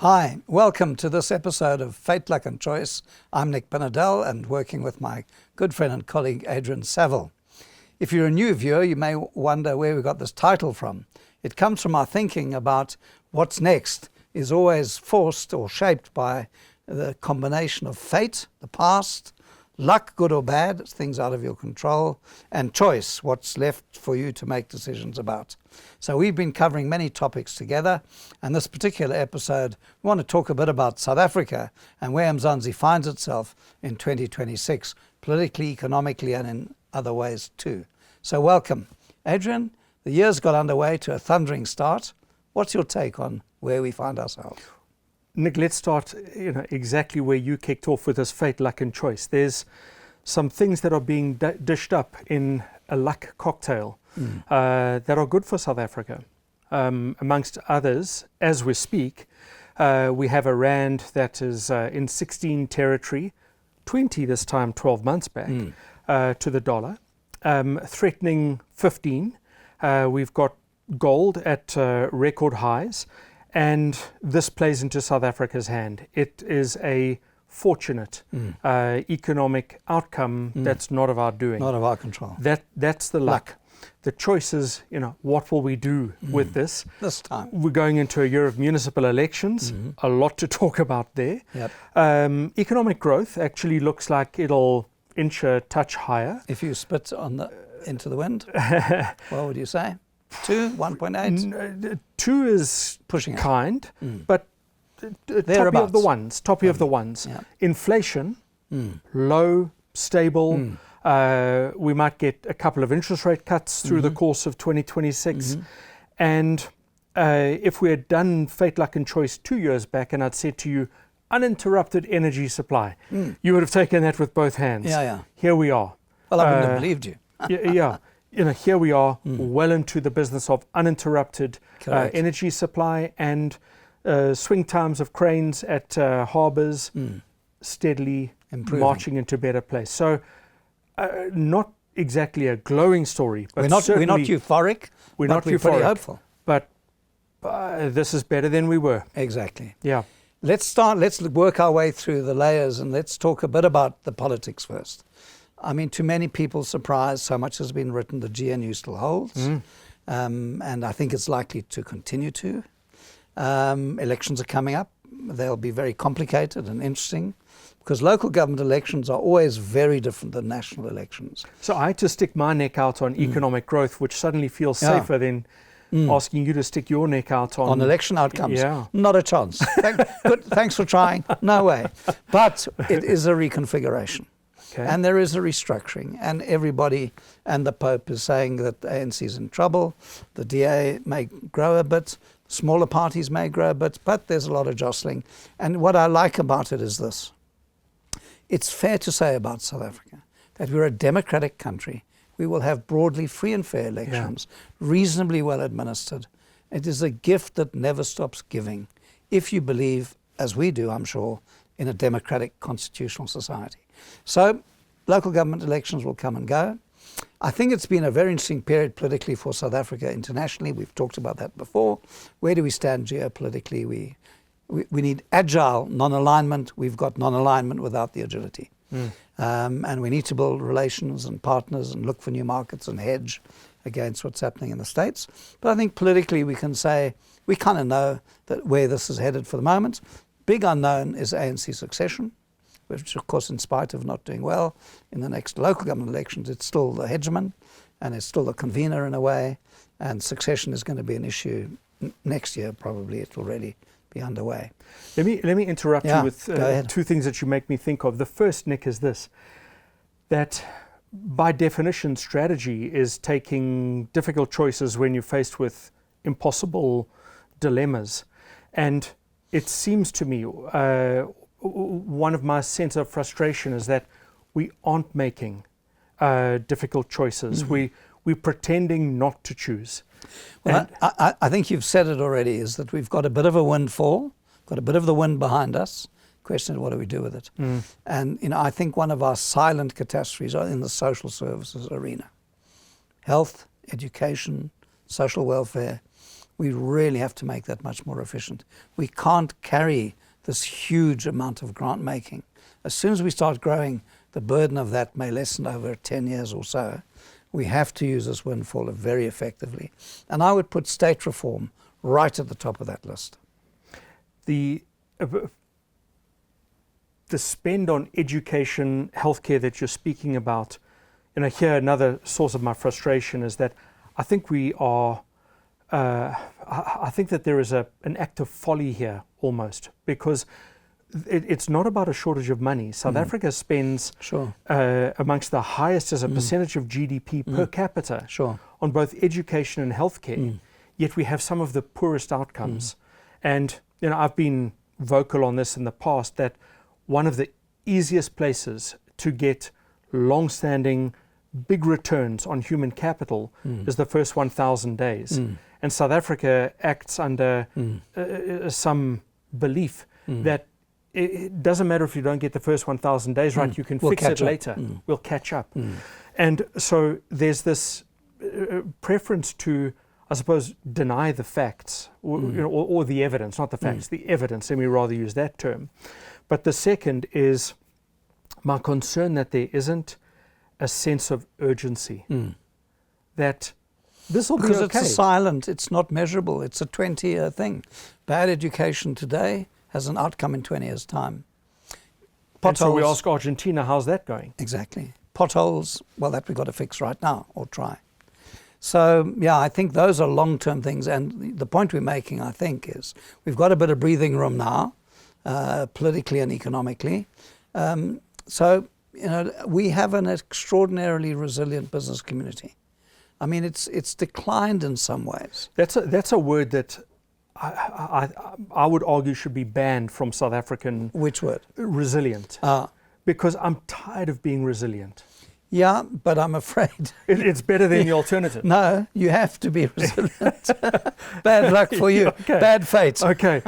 Hi, welcome to this episode of Fate, Luck and Choice. I'm Nick Binedell and working with my good friend and colleague Adrian Saville. If you're a new viewer, you may wonder where we got this title from. It comes from our thinking about what's next is always forced or shaped by the combination of fate, the past, luck, good or bad, things out of your control, and choice, what's left for you to make decisions about. So we've been covering many topics together, and this particular episode, we want to talk a bit about South Africa and where Mzansi finds itself in 2026, politically, economically, and in other ways too. So welcome. Adrian, the year's got underway to a thundering start. What's your take on where we find ourselves? Nick, let's start exactly where you kicked off with this fate, luck and choice. There's some things that are being dished up in a luck cocktail that are good for South Africa. Amongst others, as we speak, we have a rand that is in 16 territory, 20 this time 12 months back, to the dollar, threatening 15. We've got gold at record highs. And this plays into South Africa's hand. It is a fortunate economic outcome that's not of our doing. Not of our control. That's the luck. The choice is, what will we do with this? This time. We're going into a year of municipal elections. A lot to talk about there. Yep. Economic growth actually looks like it'll inch a touch higher. If you spit into the wind, what would you say? 2, 1.8? 2 is pushing kind, but toppy of the ones. Yeah. Inflation, low, stable. We might get a couple of interest rate cuts through the course of 2026. And if we had done fate, luck and choice 2 years back and I'd said to you, uninterrupted energy supply, you would have taken that with both hands. Yeah. Here we are. Well, I wouldn't have believed you. Yeah. Here we are, well into the business of uninterrupted energy supply and swing times of cranes at harbours steadily marching into a better place. So not exactly a glowing story, but we're not euphoric. We're pretty hopeful. But this is better than we were. Exactly. Yeah. Let's work our way through the layers and let's talk a bit about the politics first. I mean, to many people's surprise, so much has been written, the GNU still holds, and I think it's likely to continue to. Elections are coming up. They'll be very complicated and interesting because local government elections are always very different than national elections. So I had to stick my neck out on economic growth, which suddenly feels safer than asking you to stick your neck out on election outcomes. Yeah. Not a chance. Good, thanks for trying. No way. But it is a reconfiguration. Okay. And there is a restructuring, and everybody and the Pope is saying that the ANC is in trouble. The DA may grow a bit, smaller parties may grow a bit, but there's a lot of jostling. And what I like about it is this. It's fair to say about South Africa that we're a democratic country. We will have broadly free and fair elections, reasonably well administered. It is a gift that never stops giving, if you believe, as we do, I'm sure, in a democratic constitutional society. So local government elections will come and go. I think it's been a very interesting period politically for South Africa internationally. We've talked about that before. Where do we stand geopolitically? We need agile non-alignment. We've got non-alignment without the agility. And we need to build relations and partners and look for new markets and hedge against what's happening in the States. But I think politically we can say we kind of know that where this is headed for the moment. Big unknown is ANC succession, which of course in spite of not doing well in the next local government elections, it's still the hegemon and it's still the convener in a way, and succession is going to be an issue next year. Probably it will really be underway. Let me interrupt you with 2 things that you make me think of. The first, Nick, is this, that by definition strategy is taking difficult choices when you're faced with impossible dilemmas, and it seems to me one of my sense of frustration is that we aren't making difficult choices. We're pretending not to choose. Well, I think you've said it already, is that we've got a bit of a windfall, got a bit of the wind behind us. Question is, what do we do with it? And I think one of our silent catastrophes are in the social services arena. Health, education, social welfare. We really have to make that much more efficient. We can't carry this huge amount of grant making. As soon as we start growing, the burden of that may lessen over 10 years or so. We have to use this windfall very effectively. And I would put state reform right at the top of that list. The spend on education, healthcare that you're speaking about, here another source of my frustration is that I think we are, I think that there is an act of folly here almost, because it's not about a shortage of money. South Africa spends amongst the highest as a percentage of GDP per capita on both education and healthcare, yet we have some of the poorest outcomes. And I've been vocal on this in the past, that one of the easiest places to get long-standing big returns on human capital is the first 1,000 days. And South Africa acts under some belief that it doesn't matter if you don't get the first 1,000 days right, you can fix it later. We'll catch up. And so there's this preference to, I suppose, deny the facts, or the evidence, not the facts, the evidence, let me rather use that term. But the second is my concern that there isn't a sense of urgency, that this will be okay. Because it's silent, it's not measurable, it's a 20-year thing. Bad education today has an outcome in 20 years' time. And so we ask Argentina, how's that going? Exactly. Potholes, well, that we've got to fix right now, or try. So, yeah, I think those are long-term things. And the point we're making, I think, is we've got a bit of breathing room now, politically and economically. So, we have an extraordinarily resilient business community. I mean, it's declined in some ways. That's a word that I would argue should be banned from South African. Which word? Resilient. Because I'm tired of being resilient. Yeah, but I'm afraid it's better than the alternative. No, you have to be resilient. Bad luck for you. Okay. Bad fate. Okay.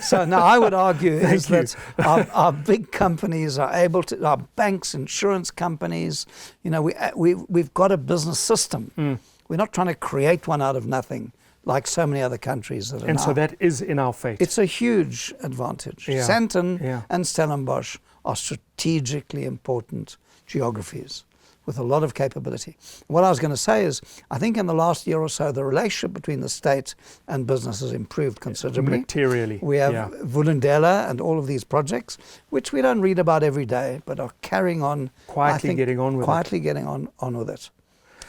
So now I would argue is that our big companies are able to, our banks, insurance companies, we've got a business system. We're not trying to create one out of nothing, like so many other countries that are And now. so that is in our fate. It's a huge advantage. Yeah. Sandton and Stellenbosch are strategically important geographies with a lot of capability. What I was going to say is, I think in the last year or so, the relationship between the state and business has improved considerably. Materially. We have Binedell and all of these projects, which we don't read about every day, but are carrying on. Quietly getting on with it.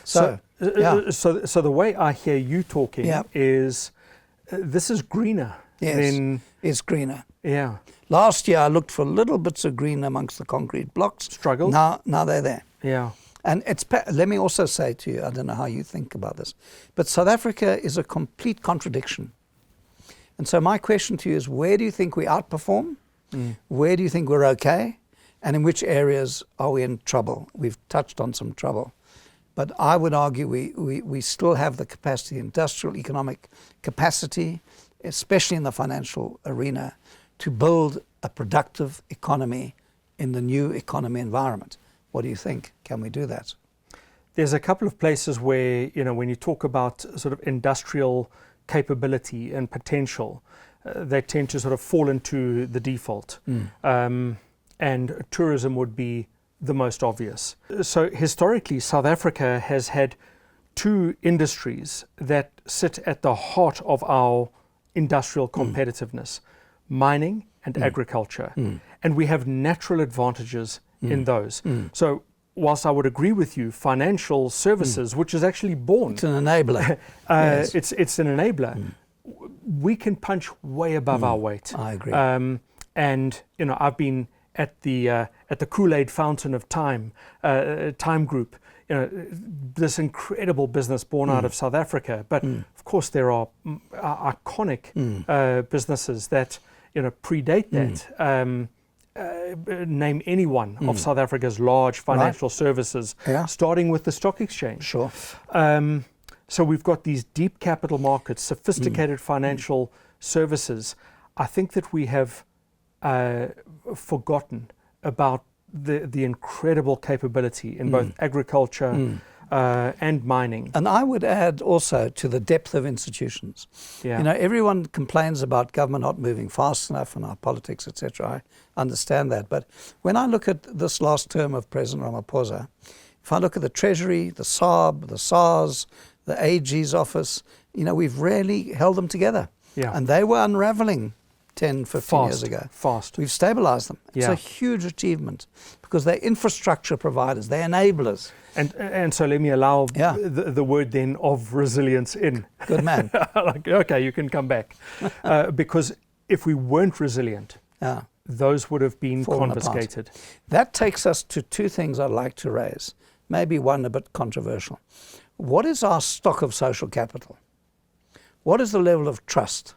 So the way I hear you talking is, this is greener. Yes, it's greener. Yeah. Last year I looked for little bits of green amongst the concrete blocks. Struggled. Now they're there. Yeah. And let me also say to you, I don't know how you think about this, but South Africa is a complete contradiction. And so my question to you is, where do you think we outperform? Where do you think we're okay? And in which areas are we in trouble? We've touched on some trouble. But I would argue we still have the capacity, industrial, economic capacity, especially in the financial arena, to build a productive economy in the new economy environment. What do you think? Can we do that? There's a couple of places where, when you talk about sort of industrial capability and potential, they tend to sort of fall into the default. And tourism would be the most obvious. So historically, South Africa has had two industries that sit at the heart of our industrial competitiveness: mining and agriculture. And we have natural advantages in those. So whilst I would agree with you, financial services, which is actually born. It's an enabler. Yes. It's an enabler. We can punch way above our weight. I agree. And I've been at the Kool-Aid fountain of time group. This incredible business born out of South Africa. But of course there are iconic businesses that predate that. Name any one of South Africa's large financial services, starting with the stock exchange. Sure. So we've got these deep capital markets, sophisticated financial services. I think that we have forgotten about the incredible capability in both agriculture, and mining. And I would add also to the depth of institutions. Yeah. You know, everyone complains about government not moving fast enough and our politics, etc. I understand that. But when I look at this last term of President Ramaphosa, if I look at the Treasury, the SARB, the SARS, the AG's office, you know, we've really held them together. Yeah. And they were unraveling 10, 15 years ago. Fast. We've stabilized them. It's Yeah. a huge achievement because they're infrastructure providers, they're enablers. And so let me allow Yeah. the word then of resilience in. Good man. Like, okay, you can come back. Because if we weren't resilient, Yeah. those would have been Fallen confiscated. That takes us to two things I'd like to raise, maybe one a bit controversial. What is our stock of social capital? What is the level of trust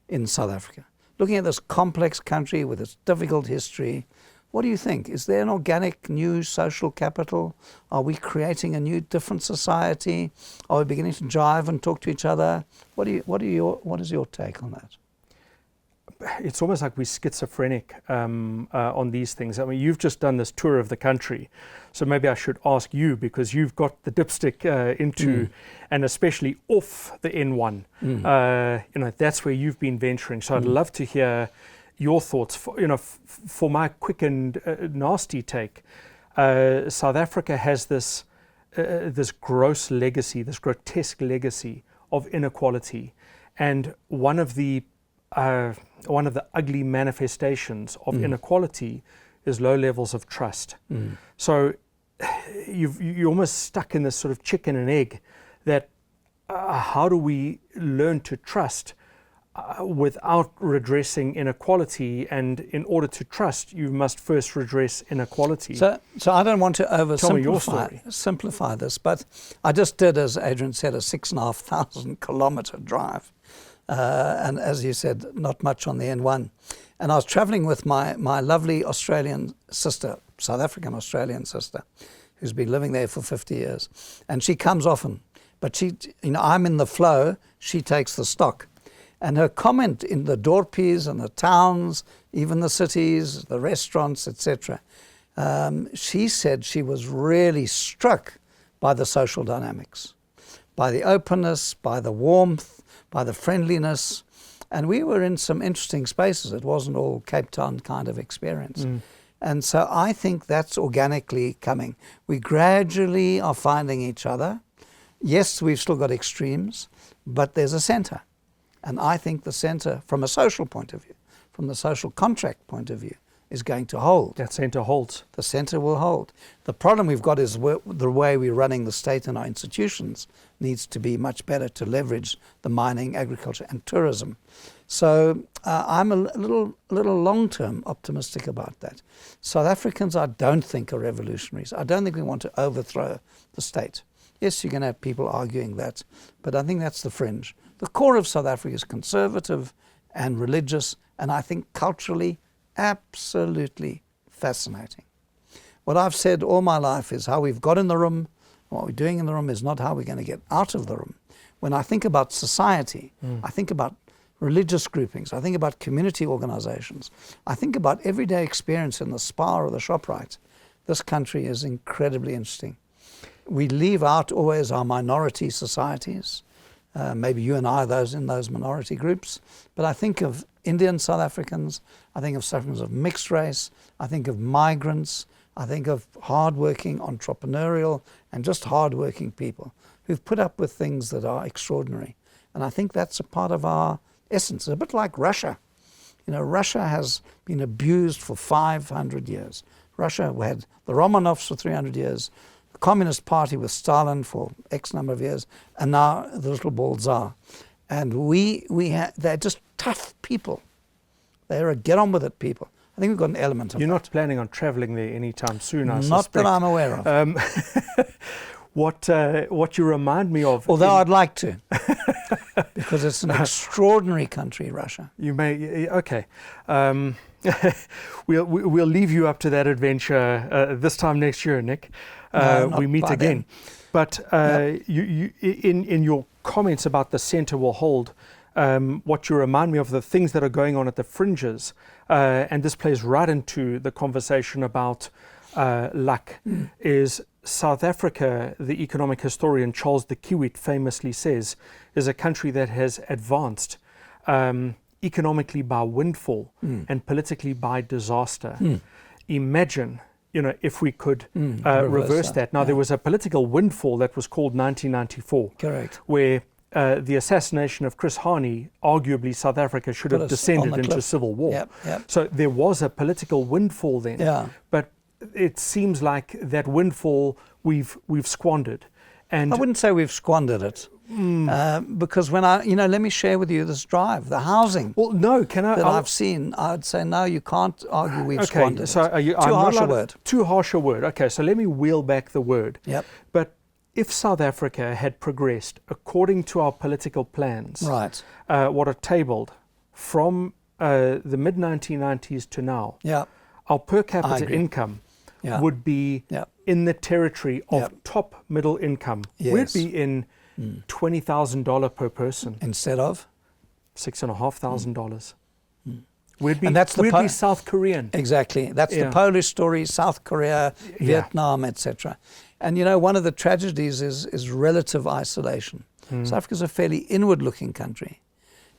in South Africa? Looking at this complex country with its difficult history, what do you think? Is there an organic new social capital? Are we creating a new, different society? Are we beginning to jive and talk to each other? What is your take on that? It's almost like we're schizophrenic on these things. I mean, you've just done this tour of the country, so maybe I should ask you, because you've got the dipstick into, and especially off the N1. You know, that's where you've been venturing. So I'd love to hear your thoughts. For my quick and nasty take, South Africa has this gross legacy, this grotesque legacy of inequality, and one of the ugly manifestations of inequality is low levels of trust. So you're almost stuck in this sort of chicken and egg that how do we learn to trust without redressing inequality? And in order to trust, you must first redress inequality. So I don't want to Tell me your story. simplify this, but I just did, as Adrian said, a 6,500 kilometer drive. And as you said, not much on the N1. And I was traveling with my lovely Australian sister, South African Australian sister, who's been living there for 50 years. And she comes often, but she, you know, I'm in the flow, she takes the stock. And her comment in the dorpies and the towns, even the cities, the restaurants, etc., she said she was really struck by the social dynamics, by the openness, by the warmth, by the friendliness. And we were in some interesting spaces. It wasn't all Cape Town kind of experience. And so I think that's organically coming. We gradually are finding each other. Yes, we've still got extremes, but there's a center. And I think the center, from a social point of view, from the social contract point of view, is going to hold. That center holds. The center will hold. The problem we've got is the way we're running the state and our institutions needs to be much better to leverage the mining, agriculture and tourism. So I'm a little long-term optimistic about that. South Africans, I don't think, are revolutionaries. I don't think we want to overthrow the state. Yes, you're going to have people arguing that, but I think that's the fringe. The core of South Africa is conservative and religious, and I think culturally absolutely fascinating. What I've said all my life is how we've got in the room, what we're doing in the room is not how we're going to get out of the room. When I think about society, I think about religious groupings, I think about community organizations, I think about everyday experience in the Spar or the ShopRite. This country is incredibly interesting. We leave out always our minority societies. Maybe you and I are those in those minority groups. But I think of Indian South Africans, I think of South Africans of mixed race, I think of migrants, I think of hardworking, entrepreneurial, and just hardworking people who've put up with things that are extraordinary. And I think that's a part of our essence. It's a bit like Russia. You know, Russia has been abused for 500 years. Russia had the Romanovs for 300 years, the Communist Party with Stalin for X number of years, and now the little bald Tsar. And they're just tough people. They're a get-on-with-it people. I think we've got an element of You're not planning on travelling there anytime soon, I Not suspect. that I'm aware of. What you remind me of... Although I'd like to, because it's an extraordinary country, Russia. You may... Okay. We'll leave you up to that adventure this time next year, Nick. We meet again. Then. But you in your comments about the centre will hold, what you remind me of the things that are going on at the fringes, and this plays right into the conversation about luck, is South Africa, the economic historian Charles de Kiewit famously says, is a country that has advanced economically by windfall and politically by disaster. Imagine, if we could reverse that. Now, there was a political windfall that was called 1994. Correct. Where the assassination of Chris Hani, arguably South Africa should have descended into civil war. Yep. So there was a political windfall then. Yeah. But it seems like that windfall we've squandered. And I wouldn't say we've squandered it. Because when let me share with you this drive, the housing. Well, no, I've seen, I'd say no, you can't argue we've squandered so it. Too harsh a word. Too harsh a word. Okay, so let me wheel back the word. Yep. But if South Africa had progressed according to our political plans, right, what are tabled from the mid-1990s to now, our per capita income would be in the territory of top middle income. Yes. We'd be in $20,000 per person instead of $6,500. We'd be South Korean. Exactly. That's the Polish story, South Korea, Vietnam, etc. And one of the tragedies is relative isolation. South Africa's a fairly inward-looking country,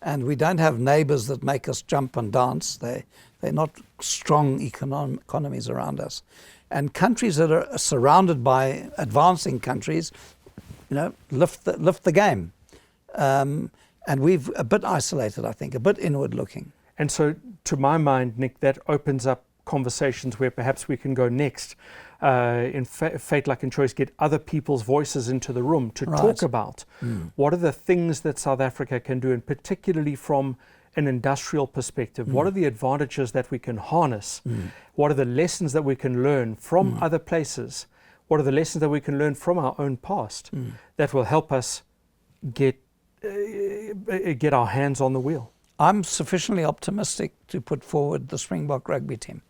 and we don't have neighbours that make us jump and dance. They're not strong economies around us. And countries that are surrounded by advancing countries, lift the game. And we've a bit isolated, I think, a bit inward-looking. And so, to my mind, Nick, that opens up conversations where perhaps we can go next in Fate, Luck and Choice, get other people's voices into the room to talk about what are the things that South Africa can do, and particularly from an industrial perspective. What are the advantages that we can harness? What are the lessons that we can learn from other places? What are the lessons that we can learn from our own past that will help us get our hands on the wheel? I'm sufficiently optimistic to put forward the Springbok rugby team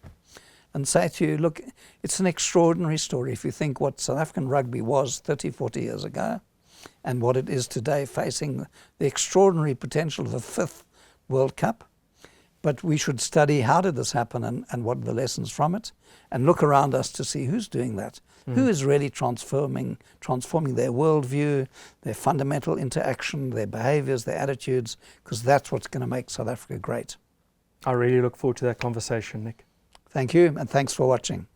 and say to you, look, it's an extraordinary story. If you think what South African rugby was 30, 40 years ago and what it is today, facing the extraordinary potential of a fifth World Cup. But we should study how did this happen and what are the lessons from it, and look around us to see who's doing that, who is really transforming their worldview, their fundamental interaction, their behaviours, their attitudes, because that's what's going to make South Africa great. I really look forward to that conversation, Nick. Thank you, and thanks for watching.